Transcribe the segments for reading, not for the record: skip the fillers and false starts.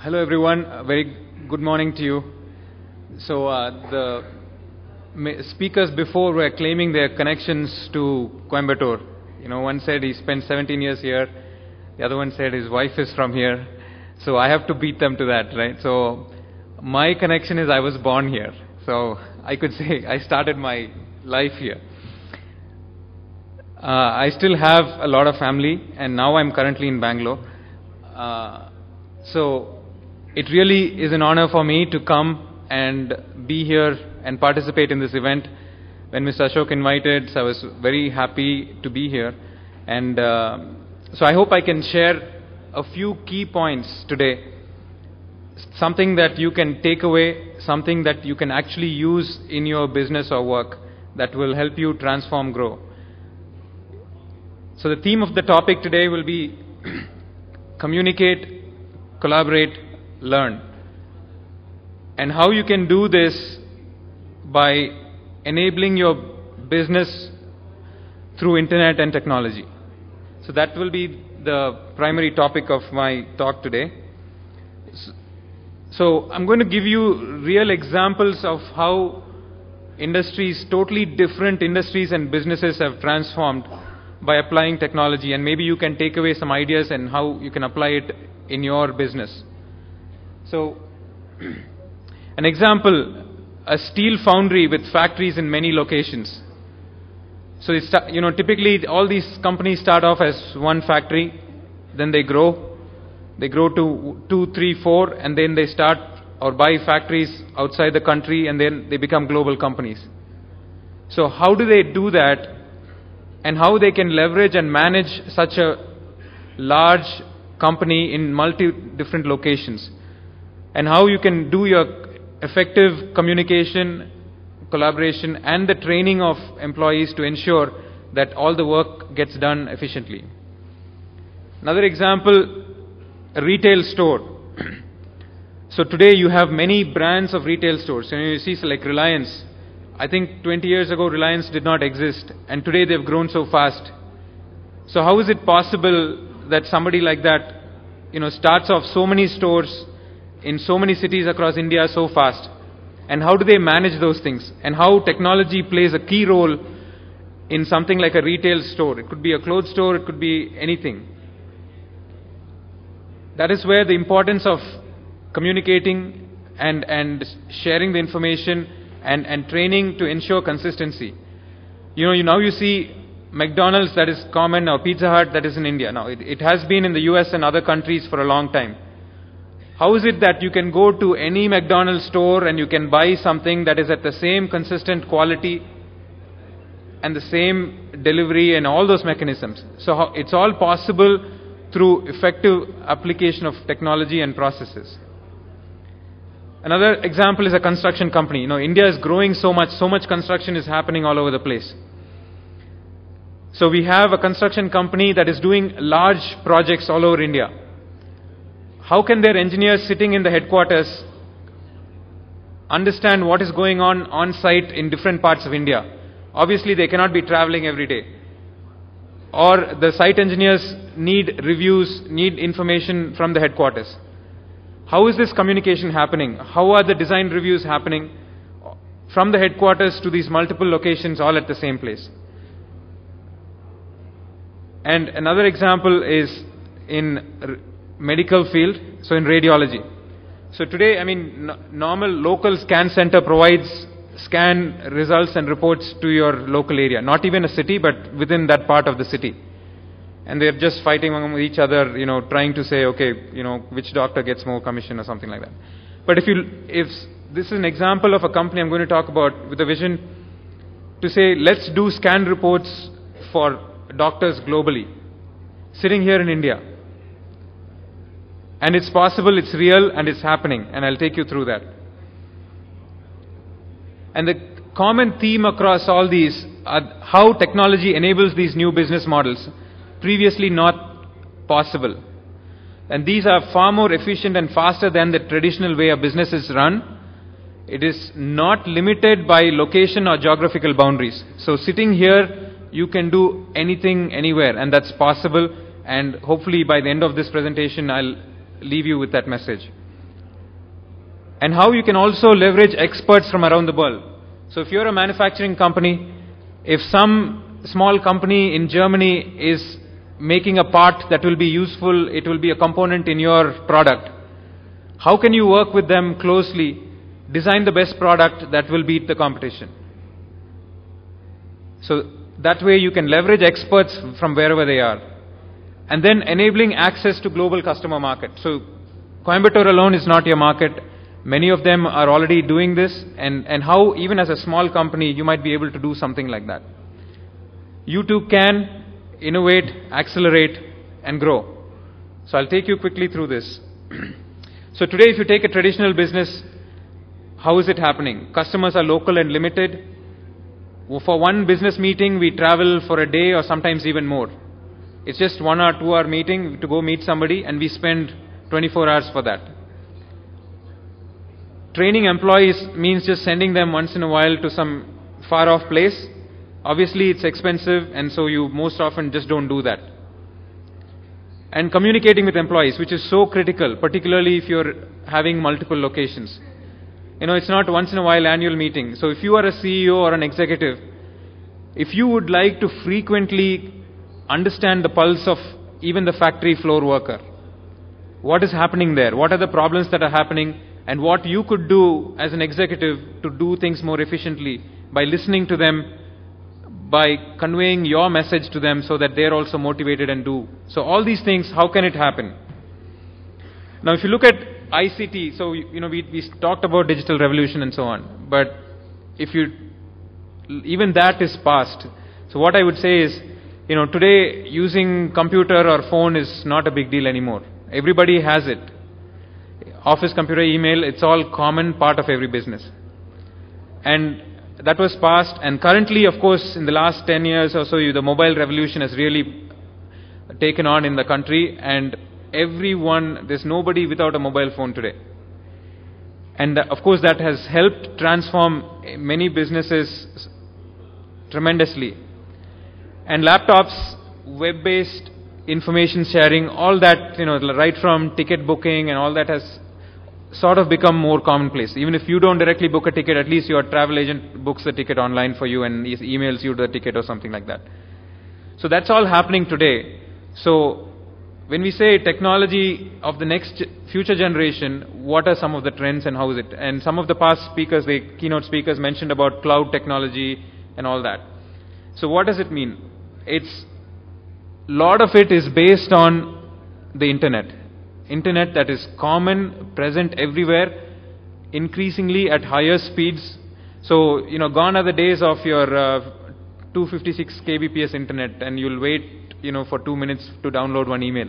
Hello everyone, very good morning to you. So the speakers before were claiming their connections to Coimbatore. You know, one said he spent 17 years here, the other one said his wife is from here. So I have to beat them to that, right? So my connection is I was born here. So I could say I started my life here. I still have a lot of family and now I'm currently in Bangalore. So it really is an honor for me to come and be here and participate in this event. When Mr. Ashok invited, so I was very happy to be here. And so I hope I can share a few key points today. Something that you can take away, something that you can actually use in your business or work that will help you transform, grow. So the theme of the topic today will be communicate, collaborate, learn. And how you can do this by enabling your business through internet and technology. So that will be the primary topic of my talk today. So I'm going to give you real examples of how industries, totally different industries and businesses have transformed by applying technology, and maybe you can take away some ideas and how you can apply it in your business. So, an example, a steel foundry with factories in many locations. So, it's, typically all these companies start off as one factory, then they grow to 2, 3, 4, and then they start or buy factories outside the country, and then they become global companies. So, how do they do that, and how they can leverage and manage such a large company in different locations? And how you can do your effective communication, collaboration, and the training of employees to ensure that all the work gets done efficiently. Another example, a retail store. So today you have many brands of retail stores. You see like Reliance. I think 20 years ago Reliance did not exist, and today they've grown so fast. So how is it possible that somebody like that, starts off so many stores in so many cities across India so fast? And how do they manage those things? And how technology plays a key role in something like a retail store. It could be a clothes store, it could be anything. That is where the importance of communicating and sharing the information and training to ensure consistency. Now you see McDonald's, that is common, or Pizza Hut, that is in India. Now it has been in the US and other countries for a long time. How is it that you can go to any McDonald's store and you can buy something that is at the same consistent quality and the same delivery and all those mechanisms? So it's all possible through effective application of technology and processes. Another example is a construction company. India is growing so much construction is happening all over the place. So we have a construction company that is doing large projects all over India. How can their engineers sitting in the headquarters understand what is going on site in different parts of India? Obviously, they cannot be traveling every day. Or the site engineers need reviews, need information from the headquarters. How is this communication happening? How are the design reviews happening from the headquarters to these multiple locations all at the same place? And another example is in medical field, so in radiology. So today, normal local scan center provides scan results and reports to your local area, not even a city, but within that part of the city. And they're just fighting among each other, trying to say, okay, which doctor gets more commission or something like that. But if this is an example of a company I'm going to talk about with a vision to say, let's do scan reports for doctors globally, sitting here in India. And it's possible, it's real, and it's happening, and I'll take you through that. And the common theme across all these are how technology enables these new business models, previously not possible. And these are far more efficient and faster than the traditional way a business is run. It is not limited by location or geographical boundaries. So sitting here, you can do anything, anywhere, and that's possible. And hopefully by the end of this presentation, I'll leave you with that message. and how you can also leverage experts from around the world. So if you're a manufacturing company, if some small company in Germany is making a part that will be useful, it will be a component in your product, how can you work with them closely, design the best product that will beat the competition? So that way you can leverage experts from wherever they are. And then enabling access to global customer market. So Coimbatore alone is not your market. Many of them are already doing this, and how even as a small company you might be able to do something like that. You too can innovate, accelerate and grow. So I'll take you quickly through this. So today if you take a traditional business, how is it happening? Customers are local and limited. For one business meeting we travel for a day or sometimes even more. It's just 1 or 2 hour meeting to go meet somebody, and we spend 24 hours for that. Training employees means just sending them once in a while to some far off place. Obviously it's expensive, and so you most often just don't do that. And communicating with employees, which is so critical, particularly if you're having multiple locations. You know, it's not once in a while annual meeting. So if you are a CEO or an executive, if you would like to frequently understand the pulse of even the factory floor worker, what is happening there, what are the problems that are happening, and what you could do as an executive to do things more efficiently by listening to them, by conveying your message to them so that they're also motivated and do. So all these things, how can it happen? Now if you look at ICT, so we talked about digital revolution and so on, but if you, even that is past. So what I would say is, today using computer or phone is not a big deal anymore. Everybody has it. Office computer, email, it's all common part of every business. And that was past, and currently of course in the last 10 years or so the mobile revolution has really taken on in the country, and everyone, there's nobody without a mobile phone today. And of course that has helped transform many businesses tremendously. And laptops, web-based information sharing, all that, right from ticket booking and all that has sort of become more commonplace. Even if you don't directly book a ticket, at least your travel agent books the ticket online for you and emails you the ticket or something like that. So that's all happening today. So when we say technology of the next future generation, what are some of the trends and how is it? And some of the past speakers, the keynote speakers mentioned about cloud technology and all that. So what does it mean? It's, lot of it is based on the internet. Internet that is common, present everywhere, increasingly at higher speeds. So, gone are the days of your 256 kbps internet and you'll wait, for 2 minutes to download one email.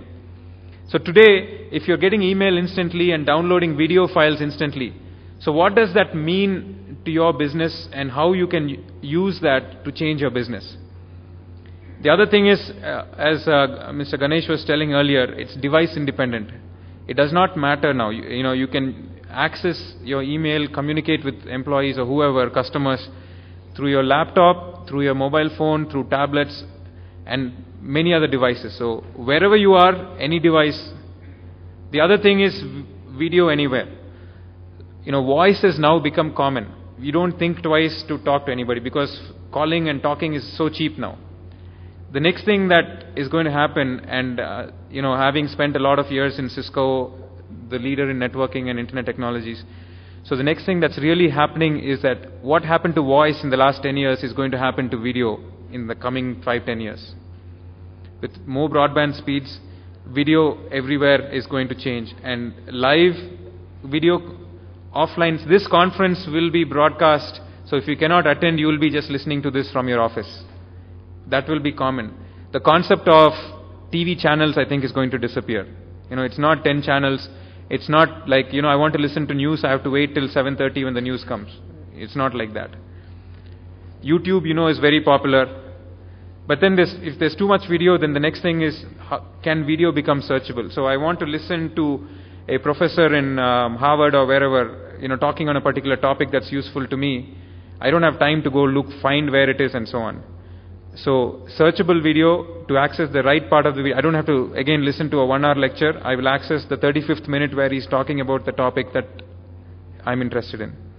So today, if you're getting email instantly and downloading video files instantly, so what does that mean to your business and how you can use that to change your business? The other thing is, as Mr. Ganesh was telling earlier, it's device independent. It does not matter now. You can access your email, communicate with employees or whoever, customers, through your laptop, through your mobile phone, through tablets, and many other devices. So wherever you are, any device. The other thing is video anywhere. Voice has now become common. You don't think twice to talk to anybody because calling and talking is so cheap now. The next thing that is going to happen, and having spent a lot of years in Cisco, the leader in networking and internet technologies, so the next thing that's really happening is that what happened to voice in the last 10 years is going to happen to video in the coming 5-10 years. With more broadband speeds, video everywhere is going to change, and live video offline. This conference will be broadcast, so if you cannot attend, you will be just listening to this from your office. That will be common. The concept of TV channels, I think, is going to disappear. It's not 10 channels. It's not like, I want to listen to news, I have to wait till 7:30 when the news comes. It's not like that. YouTube, is very popular. But then if there's too much video, then the next thing is, can video become searchable? So I want to listen to a professor in Harvard or wherever, talking on a particular topic that's useful to me. I don't have time to go find where it is and so on. So searchable video, to access the right part of the video, I don't have to again listen to a 1 hour lecture. I will access the 35th minute where he's talking about the topic that I'm interested in.